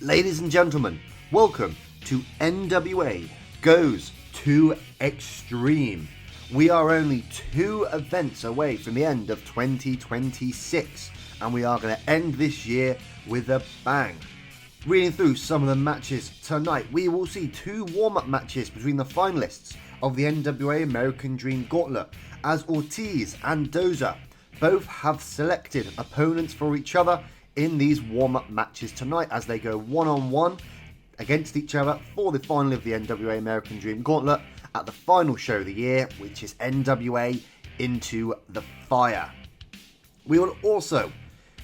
Ladies and gentlemen, welcome to NWA Goes to Extreme. We are only 2 events away from the end of 2026, and we are going to end this year with a bang. Reading through some of the matches tonight, we will see 2 warm-up matches between the finalists of the NWA American Dream Gauntlet, as Ortiz and Dozer both have selected opponents for each other in these warm-up matches tonight as they go one-on-one against each other for the final of the NWA American Dream Gauntlet at the final show of the year, which is NWA Into the Fire. We will also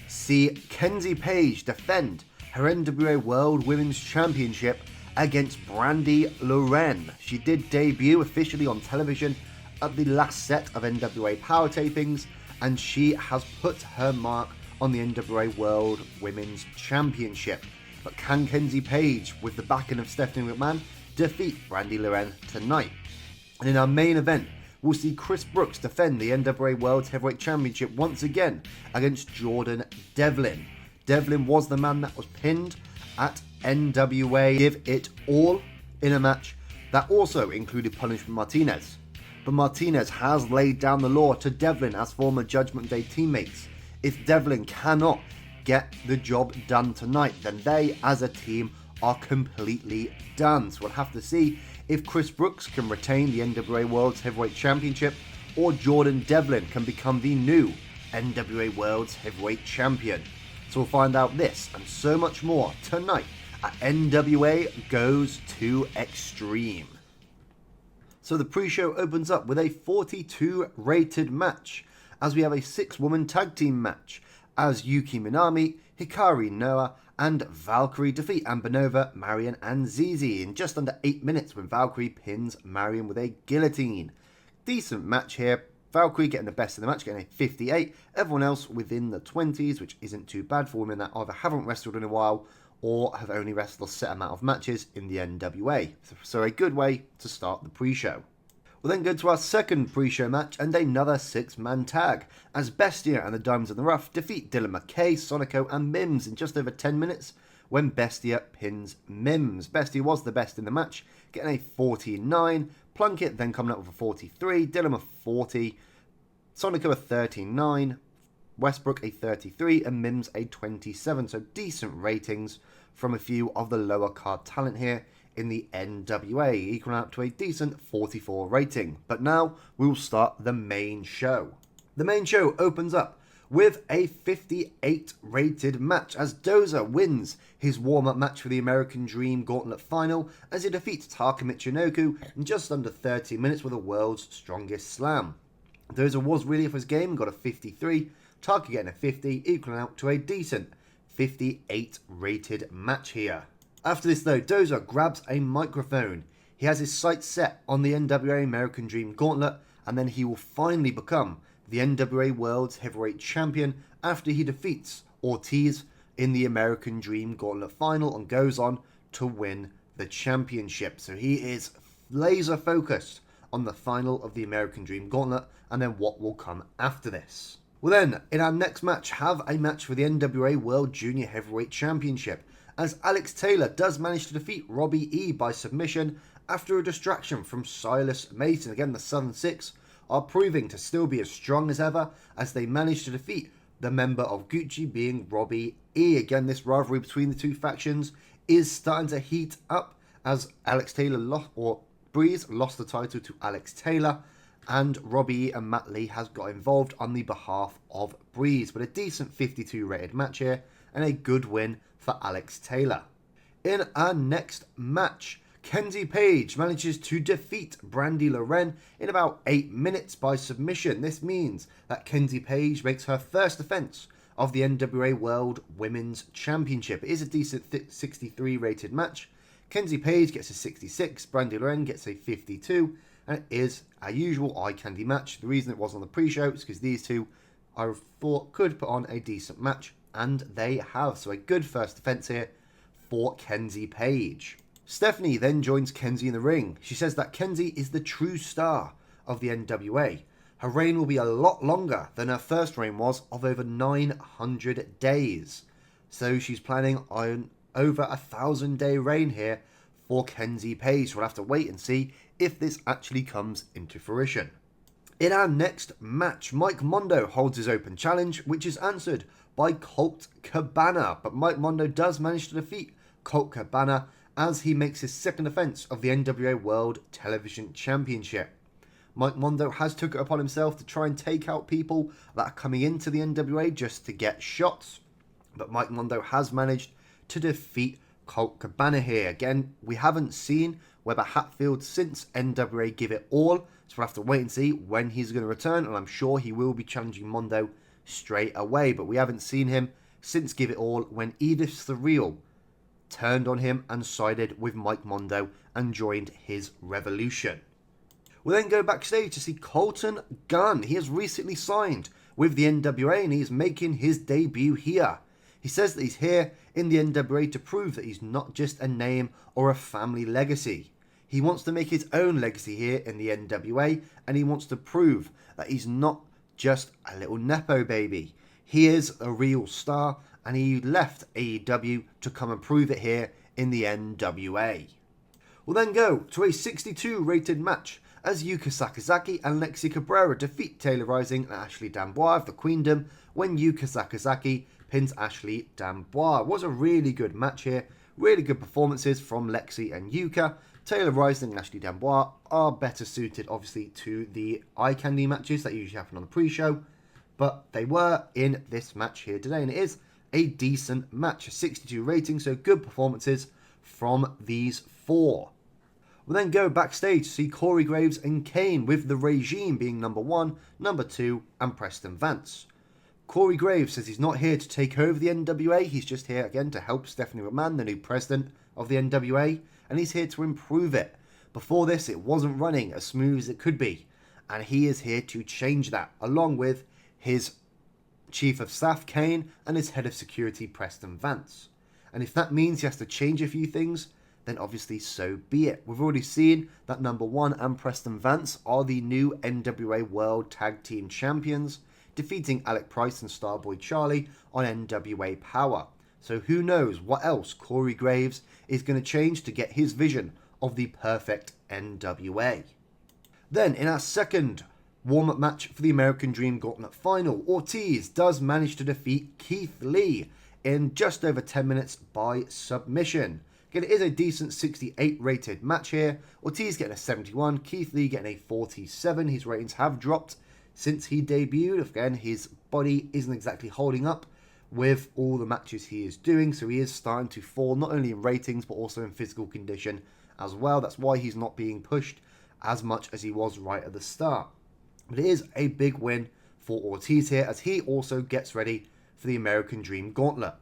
see Kenzie Paige defend her NWA World Women's Championship against Brandi Lauren. She did debut officially on television at the last set of NWA Power Tapings, and she has put her mark on the NWA World Women's Championship. But can Kenzie Paige, with the backing of Stephanie McMahon, defeat Brandi Lauren tonight? And in our main event, we'll see Chris Brookes defend the NWA World Heavyweight Championship once again against Jordan Devlin. Devlin was the man that was pinned at NWA Give It All in a match that also included Punishment Martinez. But Martinez has laid down the law to Devlin as former Judgment Day teammates. If Devlin cannot get the job done tonight, then they as a team are completely done. So we'll have to see if Chris Brookes can retain the NWA World's Heavyweight Championship or Jordan Devlin can become the new NWA World's Heavyweight Champion. So we'll find out this and so much more tonight at NWA Goes to Extreme. So the pre-show opens up with a 42 rated match as we have a 6-woman tag team match as Yuki Minami, Hikari Noa and Valkyrie defeat Amber Nova, Marion and Zizi in just under 8 minutes when Valkyrie pins Marion with a guillotine. Decent match here. Valkyrie getting the best of the match, getting a 58. Everyone else within the 20s, which isn't too bad for women that either haven't wrestled in a while or have only wrestled a set amount of matches in the NWA. So a good way to start the pre-show. We'll then go to our second pre-show match and another 6-man tag as Bestia and the Diamonds in the Rough defeat Dylan McKay, Sonico and Mims in just over 10 minutes when Bestia pins Mims. Bestia was the best in the match, getting a 49. Plunkett then coming up with a 43, Dylan a 40, Sonico a 39, Westbrook a 33 and Mims a 27. So decent ratings from a few of the lower card talent here in the NWA, equaling out to a decent 44 rating. But now we will start the main show. The main show opens up with a 58 rated match as Dozer wins his warm-up match for the American Dream Gauntlet final as he defeats Taka Michinoku in just under 30 minutes with the world's strongest slam. Dozer was really for his game and got a 53, Taka getting a 50, equaling out to a decent 58 rated match here. After this though, Dozer grabs a microphone. He has his sights set on the NWA American Dream Gauntlet, and then he will finally become the NWA World's Heavyweight Champion after he defeats Ortiz in the American Dream Gauntlet final and goes on to win the championship. So he is laser focused on the final of the American Dream Gauntlet and then what will come after this. We'll then, in our next match, have a match for the NWA World Junior Heavyweight Championship as Alex Taylor does manage to defeat Robbie E by submission after a distraction from Silas Mason. Again, the Southern Six are proving to still be as strong as ever as they manage to defeat the member of Gucci being Robbie E. Again, this rivalry between the two factions is starting to heat up as Alex Taylor Breeze lost the title to Alex Taylor and Robbie E and Matt Lee has got involved on the behalf of Breeze. But a decent 52 rated match here and a good win for Alex Taylor. In our next match, Kenzie Paige manages to defeat Brandi Lauren in about 8 minutes by submission. This means that Kenzie Paige makes her first defense of the NWA World Women's Championship. It is a decent 63 rated match. Kenzie Paige gets a 66, Brandi Lauren gets a 52, and it is our usual eye candy match. The reason it was on the pre-show is because these two I thought could put on a decent match, and they have. So a good first defense here for Kenzie Paige. Stephanie then joins Kenzie in the ring. She says that Kenzie is the true star of the NWA. Her reign will be a lot longer than her first reign was of over 900 days. So she's planning on over 1,000-day reign here for Kenzie Paige. We'll have to wait and see if this actually comes into fruition. In our next match, Mike Mondo holds his open challenge, which is answered by Colt Cabana. But Mike Mondo does manage to defeat Colt Cabana as he makes his second defense of the NWA World Television Championship. Mike Mondo has took it upon himself to try and take out people that are coming into the NWA just to get shots. But Mike Mondo has managed to defeat Colt Cabana here. Again, we haven't seen Weber Hatfield since NWA Give It All, so we'll have to wait and see when he's going to return, and I'm sure he will be challenging Mondo straight away. But we haven't seen him since Give It All, when Edith the Real turned on him and sided with Mike Mondo and joined his revolution. We'll then go backstage to see Colton Gunn. He has recently signed with the NWA and he's making his debut here. He says that he's here in the NWA to prove that he's not just a name or a family legacy. He wants to make his own legacy here in the NWA, and he wants to prove that he's not just a little nepo baby. He is a real star, and he left AEW to come and prove it here in the NWA. We'll then go to a 62 rated match as Yuka Sakazaki and Lexi Cabrera defeat Taylor Rising and Ashley D'Amboise of the Queendom when Yuka Sakazaki pins Ashley D'Amboise. It was a really good match here. Really good performances from Lexi and Yuka. Taylor Rising and Ashley D'Amboise are better suited, obviously, to the eye candy matches that usually happen on the pre-show. But they were in this match here today, and it is a decent match. A 62 rating, so good performances from these four. We'll then go backstage to see Corey Graves and Kane, with the regime being number 1, number 2, and Preston Vance. Corey Graves says he's not here to take over the NWA, he's just here again to help Stephanie McMahon, the new president of the NWA, and he's here to improve it. Before this, it wasn't running as smooth as it could be, and he is here to change that, along with his Chief of Staff, Kane, and his Head of Security, Preston Vance. And if that means he has to change a few things, then obviously so be it. We've already seen that number 1 and Preston Vance are the new NWA World Tag Team Champions, defeating Alec Price and Starboy Charlie on NWA Power. So who knows what else Corey Graves is going to change to get his vision of the perfect NWA. Then in our second warm-up match for the American Dream Gauntlet final, Ortiz does manage to defeat Keith Lee in just over 10 minutes by submission. Again, it is a decent 68 rated match here. Ortiz getting a 71, Keith Lee getting a 47. His ratings have dropped since he debuted. Again, his body isn't exactly holding up with all the matches he is doing, so he is starting to fall not only in ratings but also in physical condition as well. That's why he's not being pushed as much as he was right at the start. But it is a big win for Ortiz here, as he also gets ready for the American Dream Gauntlet.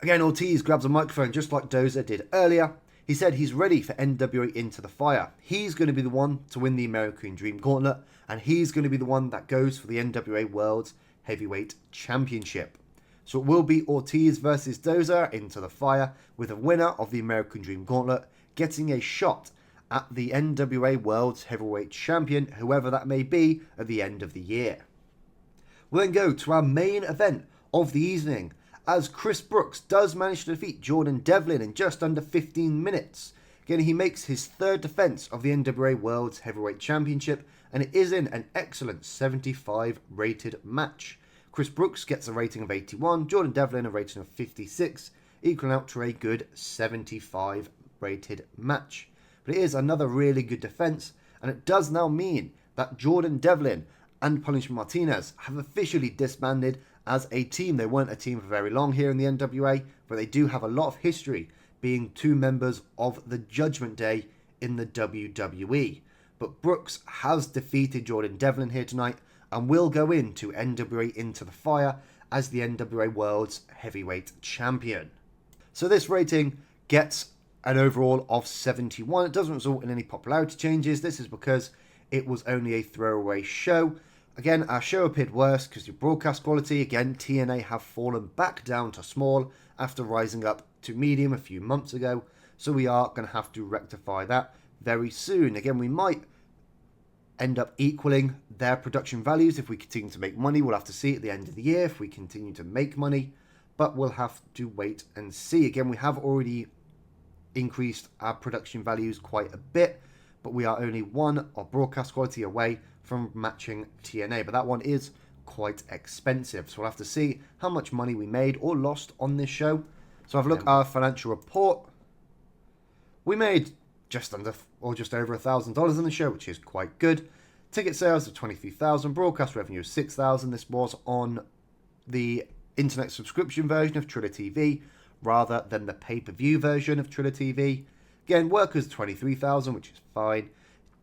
Again, Ortiz grabs a microphone just like Dozer did earlier. He said he's ready for NWA Into the Fire. He's going to be the one to win the American Dream Gauntlet, and he's going to be the one that goes for the NWA World Heavyweight Championship. So it will be Ortiz versus Dozer Into the Fire, with a winner of the American Dream Gauntlet getting a shot at the NWA World Heavyweight Champion, whoever that may be, at the end of the year. We'll then go to our main event of the evening, as Chris Brookes does manage to defeat Jordan Devlin in just under 15 minutes. Again, he makes his third defense of the NWA World Heavyweight Championship, and it is in an excellent 75 rated match. Chris Brookes gets a rating of 81, Jordan Devlin a rating of 56, equaling out to a good 75 rated match. But it is another really good defense, and it does now mean that Jordan Devlin and Punishment Martinez have officially disbanded as a team. They weren't a team for very long here in the NWA, but they do have a lot of history, being two members of the Judgment Day in the WWE. But Brookes has defeated Jordan Devlin here tonight and will go into NWA Into the Fire as the NWA World's Heavyweight Champion. So this rating gets an overall of 71. It doesn't result in any popularity changes. This is because it was only a throwaway show. Again, our show appeared worse because of broadcast quality. Again, TNA have fallen back down to small after rising up to medium a few months ago. So we are going to have to rectify that very soon. Again, we might end up equaling their production values if we continue to make money. We'll have to see at the end of the year if we continue to make money. but we'll have to wait and see. Again, we have already increased our production values quite a bit, but we are only one of broadcast quality away from matching TNA, but that one is quite expensive, so we'll have to see how much money we made or lost on this show. So have a look at our financial report. We made just under or just over $1,000 on the show, which is quite good. Ticket sales of 23,000, broadcast revenue of 6,000. This was on the internet subscription version of Triller TV rather than the pay-per-view version of Triller TV. Again, workers 23,000, which is fine.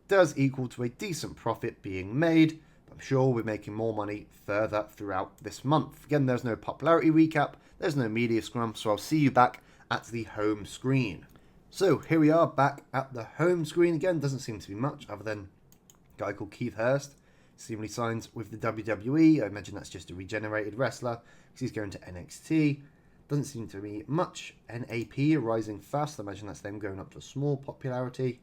Does equal to a decent profit being made. I'm sure we're making more money further throughout this month. Again, there's no popularity recap, there's no media scrum, so I'll see you back at the home screen. So here we are back at the home screen. Again, doesn't seem to be much other than a guy called Keith Hurst seemingly signs with the WWE. I imagine that's just a regenerated wrestler because he's going to NXT. Doesn't seem to be much. NAP rising fast. I imagine that's them going up to small popularity.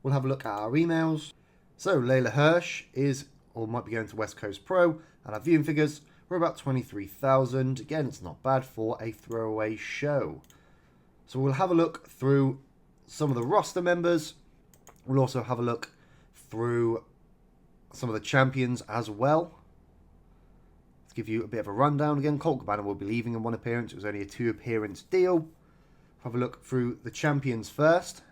We'll have a look at our emails. So Layla Hirsch is, or might be going to West Coast Pro, and our viewing figures were about 23,000. Again, it's not bad for a throwaway show. So we'll have a look through some of the roster members. We'll also have a look through some of the champions as well. Let's give you a bit of a rundown. Again, Colt Cabana will be leaving in one appearance. It was only a 2-appearance deal. Have a look through the champions first.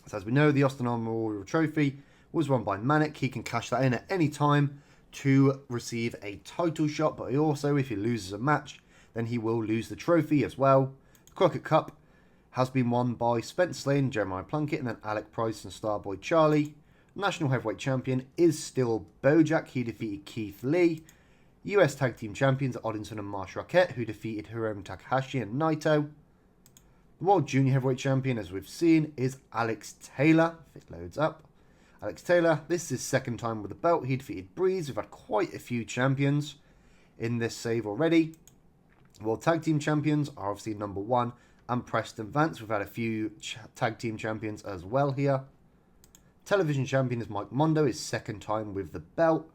So as we know, the Austin Memorial Trophy was won by Manic. He can cash that in at any time to receive a title shot, but also, if he loses a match, then he will lose the trophy as well. The Crockett Cup has been won by Spencer Slane, Jeremiah Plunkett, and then Alec Price and Starboy Charlie. National Heavyweight Champion is still Bojack. He defeated Keith Lee. US Tag Team Champions are Oddington and Marsh Rockette, who defeated Hiromu Takahashi and Naito. The World Junior Heavyweight Champion, as we've seen, is Alex Taylor, if it loads up. Alex Taylor, this is his second time with the belt. He defeated Breeze. We've had quite a few champions in this save already. World Tag Team Champions are obviously number 1 and Preston Vance. We've had a few Tag Team Champions as well here. Television Champion is Mike Mondo, his second time with the belt.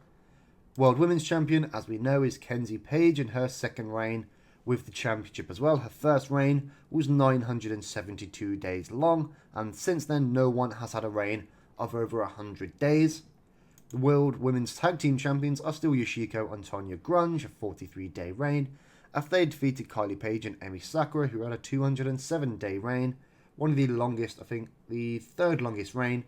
World Women's Champion, as we know, is Kenzie Paige in her second reign with the championship as well. Her first reign was 972 days long, and since then no one has had a reign of over 100 days. The World Women's Tag Team Champions are still Yoshiko and Tonya Grunge, a 43-day reign, after they defeated Kylie Paige and Emi Sakura, who had a 207-day reign, one of the longest, I think the third longest reign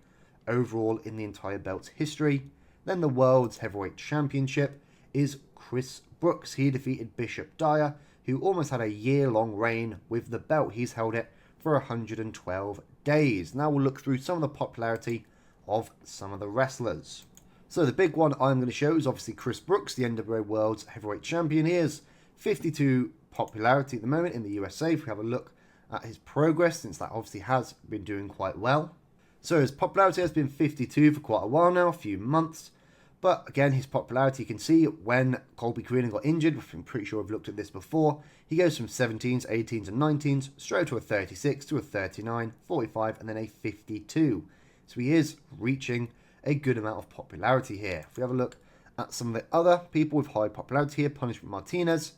overall in the entire belt's history. Then the World's Heavyweight Championship is Chris Brookes. He defeated Bishop Dyer, who almost had a year-long reign with the belt. He's held it for 112 days. Now we'll look through some of the popularity of some of the wrestlers. So the big one I'm going to show is obviously Chris Brookes, the NWA World's Heavyweight Champion. He is 52 popularity at the moment in the USA. If we have a look at his progress, since that obviously has been doing quite well. So his popularity has been 52 for quite a while now, a few months. But again, his popularity, you can see when Colby Corino got injured, I'm pretty sure I've looked at this before, he goes from 17s, 18s and 19s, straight to a 36, to a 39, 45 and then a 52. So he is reaching a good amount of popularity here. If we have a look at some of the other people with high popularity here, Punishment Martinez,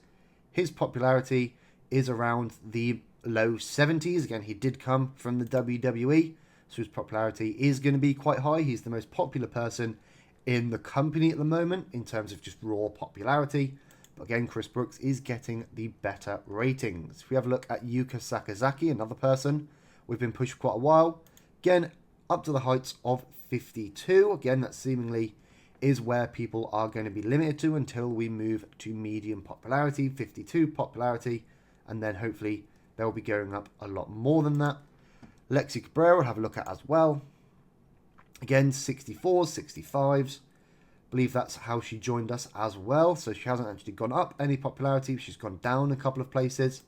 his popularity is around the low 70s. Again, he did come from the WWE, so his popularity is going to be quite high. He's the most popular person in the company at the moment in terms of just raw popularity. But again, Chris Brookes is getting the better ratings. If we have a look at Yuka Sakazaki, another person we've been pushed for quite a while, again, up to the heights of 52. Again, that seemingly is where people are going to be limited to until we move to medium popularity, 52 popularity, and then hopefully they'll be going up a lot more than that. Lexi Cabrera we'll have a look at as well. Again, 64s, 65s. I believe that's how she joined us as well. So she hasn't actually gone up any popularity. She's gone down a couple of places.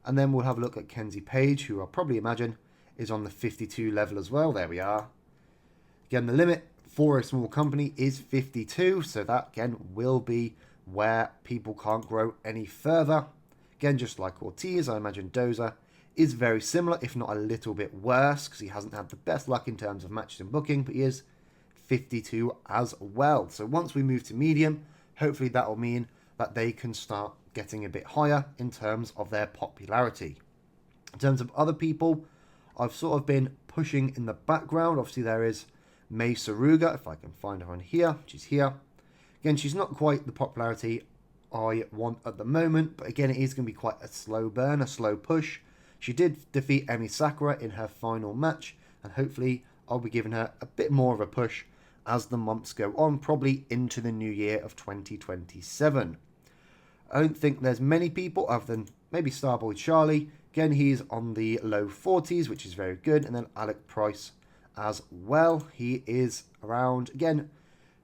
And then we'll have a look at Kenzie Paige, who I'll probably imagine is on the 52 level as well. There we are. Again, the limit for a small company is 52. So that, again, will be where people can't grow any further. Again, just like Ortiz, I imagine Dozer is very similar, if not a little bit worse, because he hasn't had the best luck in terms of matches and booking, but he is 52 as well. So once we move to medium, hopefully that will mean that they can start getting a bit higher in terms of their popularity. In terms of other people, I've sort of been pushing in the background. Obviously, there is May Saruga, if I can find her on here. She's here. Again, she's not quite the popularity I want at the moment, but again, it is going to be quite a slow burn, a slow push. She did defeat Emi Sakura in her final match, and hopefully I'll be giving her a bit more of a push as the months go on, probably into the new year of 2027. I don't think there's many people other than maybe Starboy Charlie. Again, he's on the low 40s, which is very good. And then Alec Price as well. He is around, again,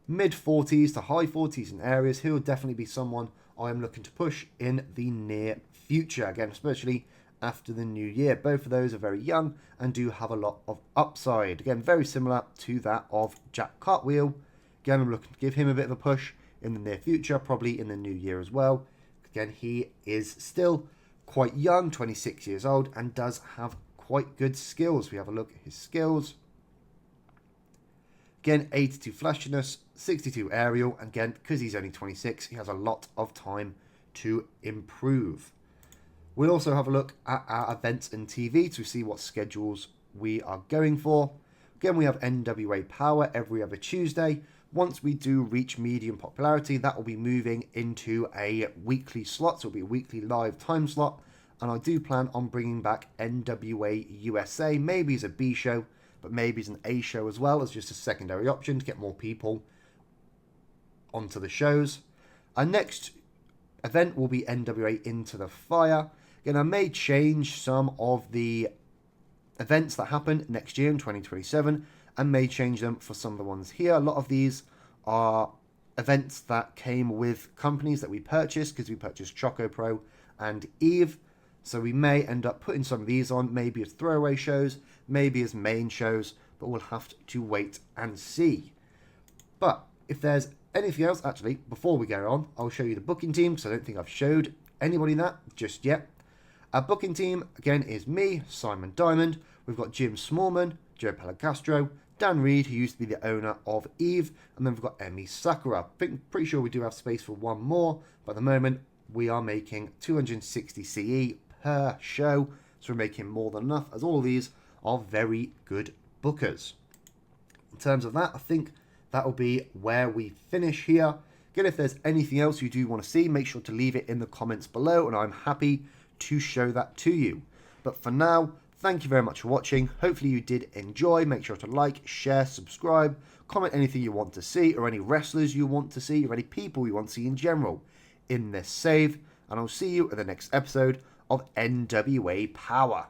mid 40s to high 40s in areas. He'll definitely be someone I'm looking to push in the near future. Again, especially after the new year. Both of those are very young and do have a lot of upside. Again, very similar to that of Jack Cartwheel. Again, I'm looking to give him a bit of a push in the near future, probably in the new year as well. Again, he is still quite young, 26 years old, and does have quite good skills. We have a look at his skills. Again, 82 flashiness, 62 aerial, and again, because he's only 26, he has a lot of time to improve. We'll also have a look at our events and TV to see what schedules we are going for. Again, we have NWA Power every other Tuesday. Once we do reach medium popularity, that will be moving into a weekly slot, so it'll be a weekly live time slot. And I do plan on bringing back NWA USA, maybe as a B show, but maybe as an A show as well, as just a secondary option to get more people onto the shows. Our next event will be NWA Into the Fire. Again, I may change some of the events that happen next year in 2027 and may change them for some of the ones here. A lot of these are events that came with companies that we purchased because we purchased Choco Pro and Eve. So we may end up putting some of these on, maybe as throwaway shows, maybe as main shows, but we'll have to wait and see. But if there's anything else, actually, before we go on, I'll show you the booking team because I don't think I've showed anybody that just yet. Our booking team, again, is me, Simon Diamond. We've got Jim Smallman, Joe Pellicastro, Dan Reed, who used to be the owner of Eve, and then we've got Emi Sakura. Pretty sure we do have space for one more, but at the moment, we are making 260 CE per show, so we're making more than enough, as all of these are very good bookers. In terms of that, I think that will be where we finish here. Again, if there's anything else you do want to see, make sure to leave it in the comments below, and I'm happy to show that to you. But for now, thank you very much for watching. Hopefully you did enjoy. Make sure to like, share, subscribe, comment anything you want to see, or any wrestlers you want to see, or any people you want to see in general in this save. And I'll see you in the next episode of NWA Power.